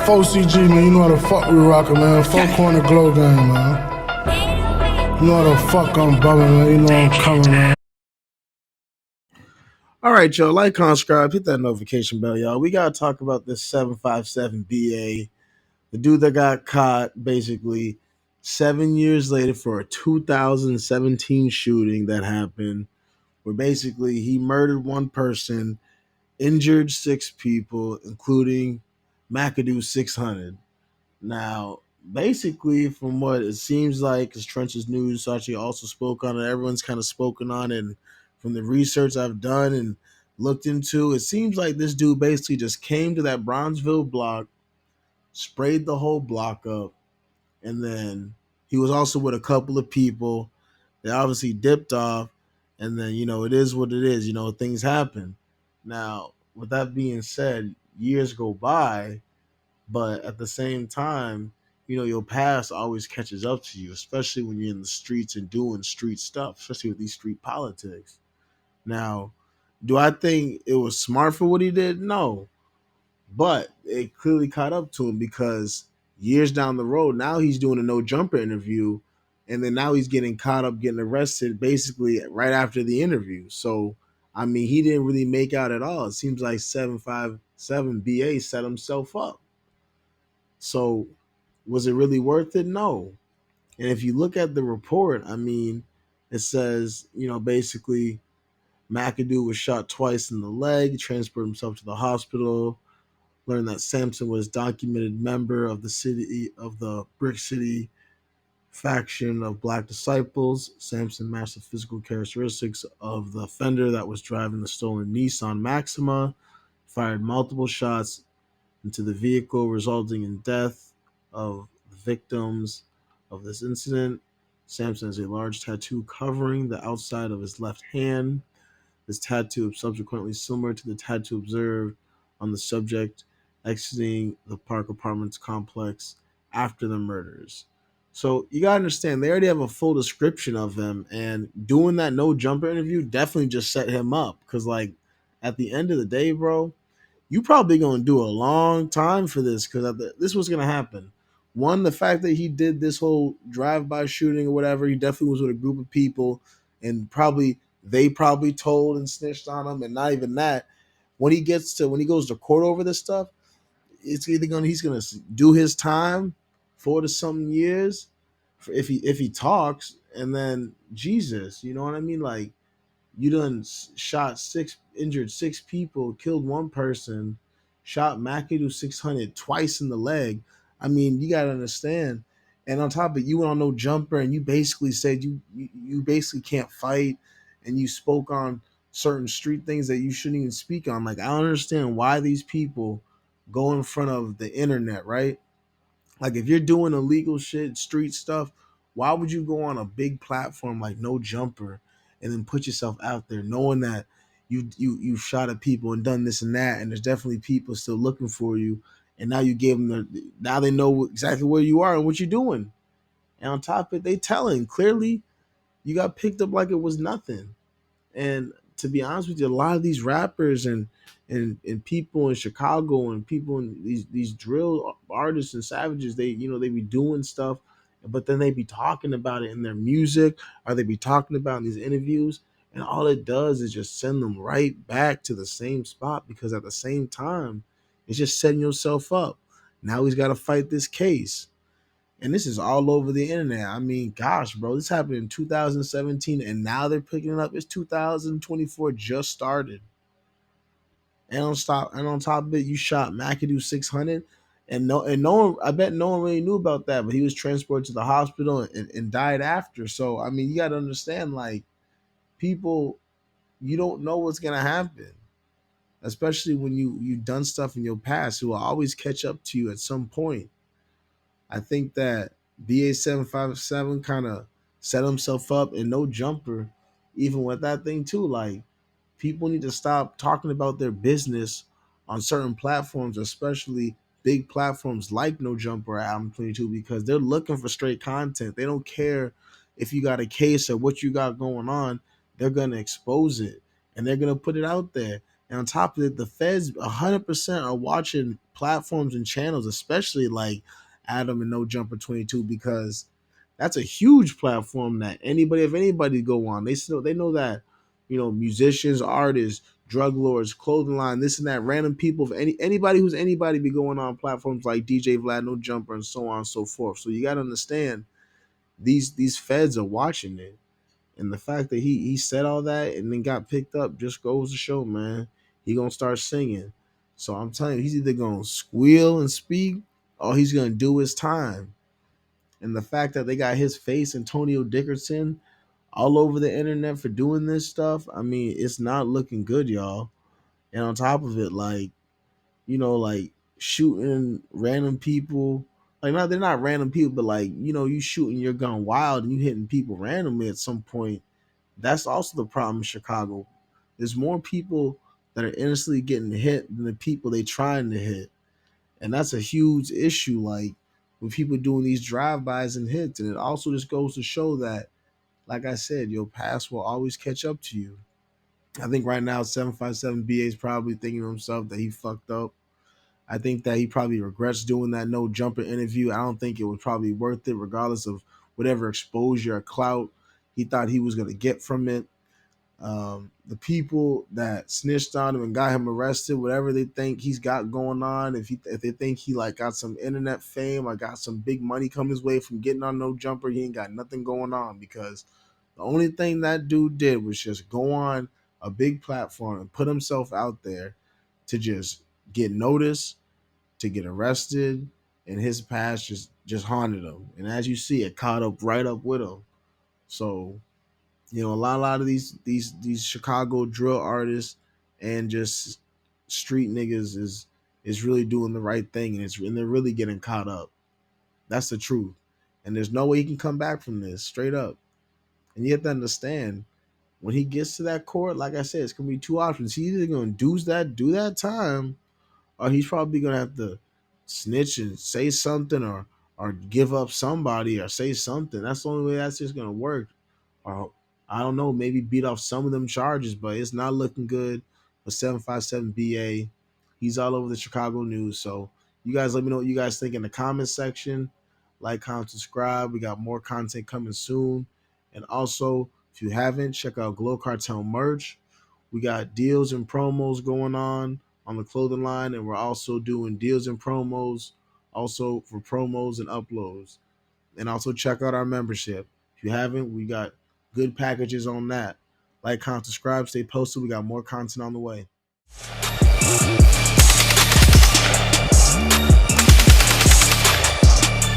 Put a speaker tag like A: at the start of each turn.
A: 4CG, man, you know how the fuck we rockin', man. Four corner glow game, man. You know how the fuck I'm bumming, man. You know I'm coming, man.
B: All right, y'all. Like, subscribe, hit that notification bell, y'all. We gotta talk about this 757 BA, the dude that got caught basically 7 years later for a 2017 shooting that happened, where basically he murdered one person, injured six people, including Makado600. Now, basically, from what it seems like, because Trench's News actually also spoke on it, everyone's kind of spoken on it, and from the research I've done and looked into, it seems like this dude basically just came to that Bronzeville block, sprayed the whole block up, and then he was also with a couple of people. They obviously dipped off, and then, it is what it is. Things happen. Now, with that being said, years go by, but at the same time, your past always catches up to you, especially when you're in the streets and doing street stuff, especially with these street politics. Now, do I think it was smart for what he did? No. But it clearly caught up to him because years down the road, now he's doing a no jumper interview. And then now he's getting caught up, getting arrested basically right after the interview. So, I mean, he didn't really make out at all. It seems like 757 BA set himself up. So, was it really worth it? No. And if you look at the report, I mean, it says, basically McAdoo was shot twice in the leg, transported himself to the hospital, learned that Sampson was documented member of the Brick City faction of Black Disciples. Sampson matched the physical characteristics of the offender that was driving the stolen Nissan Maxima, fired multiple shots into the vehicle, resulting in death of the victims of this incident. Sampson has a large tattoo covering the outside of his left hand. This tattoo is subsequently similar to the tattoo observed on the subject exiting the Park Apartments complex after the murders. So you gotta understand, they already have a full description of him, and doing that no jumper interview definitely just set him up. Cause like at the end of the day, bro, you probably gonna do a long time for this because this was gonna happen. One, the fact that he did this whole drive-by shooting or whatever, he definitely was with a group of people, and they probably told and snitched on him, and not even that. When he goes to court over this stuff, it's either he's gonna do his time, 4 to some years, if he talks, and then Jesus, you know what I mean, like you done shot six, injured six people, killed one person, shot Makado600 twice in the leg. I mean, you gotta understand. And on top of it, you went on no jumper, and you basically said you basically can't fight, and you spoke on certain street things that you shouldn't even speak on. Like, I don't understand why these people go in front of the internet, right? Like, if you're doing illegal shit, street stuff, why would you go on a big platform like No Jumper and then put yourself out there, knowing that you've shot at people and done this and that, and there's definitely people still looking for you, and now you gave them now they know exactly where you are and what you're doing, and on top of it, they telling clearly you got picked up like it was nothing. And to be honest with you, a lot of these rappers and people in Chicago and people in these drill artists and savages, they be doing stuff, but then they be talking about it in their music, or they be talking about in these interviews, and all it does is just send them right back to the same spot, because at the same time, it's just setting yourself up. Now he's got to fight this case. And this is all over the internet. I mean, gosh, bro, this happened in 2017, and now they're picking it up. It's 2024, just started. And on top of it, you shot McAdoo 600, and no one. I bet no one really knew about that, but he was transported to the hospital and died after. So I mean, you got to understand, like, people, you don't know what's gonna happen, especially when you've done stuff in your past. It will always catch up to you at some point. I think that BA757 kind of set himself up, and no jumper, even with that thing too. Like, people need to stop talking about their business on certain platforms, especially big platforms like No Jumper or Album 22, because they're looking for straight content. They don't care if you got a case or what you got going on. They're gonna expose it, and they're gonna put it out there. And on top of it, the feds 100% are watching platforms and channels, especially like Adam and No Jumper 22, because that's a huge platform that anybody, if anybody go on, they know that, musicians, artists, drug lords, clothing line, this and that, random people, if anybody who's anybody be going on platforms like DJ Vlad, No Jumper, and so on and so forth. So you got to understand these feds are watching it, and the fact that he said all that and then got picked up just goes to show, man, he gonna start singing. So I'm telling you, he's either gonna squeal and speak, or he's gonna do his time. And the fact that they got his face, Antonio Dickerson, all over the internet for doing this stuff, I mean, it's not looking good, y'all. And on top of it, like, like shooting random people. Like, not they're not random people, but like, you shooting your gun wild and you hitting people randomly at some point. That's also the problem in Chicago. There's more people that are innocently getting hit than the people they trying to hit. And that's a huge issue, like with people doing these drive-bys and hits. And it also just goes to show that, like I said, your past will always catch up to you. I think right now 757 BA is probably thinking to himself that he fucked up. I think that he probably regrets doing that no jumper interview. I don't think it was probably worth it, regardless of whatever exposure or clout he thought he was going to get from it. The people that snitched on him and got him arrested, whatever they think he's got going on, if they think he like got some internet fame or got some big money coming his way from getting on no jumper, he ain't got nothing going on, because the only thing that dude did was just go on a big platform and put himself out there to just get noticed, to get arrested, and his past just haunted him. And as you see, it caught up right up with him. So a lot of these Chicago drill artists and just street niggas is really doing the right thing, and they're really getting caught up. That's the truth. And there's no way he can come back from this, straight up. And you have to understand, when he gets to that court, like I said, it's gonna be two options. He's either gonna do that time, or he's probably gonna have to snitch and say something, or give up somebody, or say something. That's the only way that's just gonna work. Or I don't know, maybe beat off some of them charges, but it's not looking good for 757 BA. He's all over the Chicago news. So you guys let me know what you guys think in the comment section. Like, comment, subscribe. We got more content coming soon. And also, if you haven't, check out GloCartel merch. We got deals and promos going on the clothing line, and we're also doing deals and promos also for promos and uploads. And also check out our membership. If you haven't, we got good packages on that. Like, comment, subscribe, stay posted. We got more content on the way.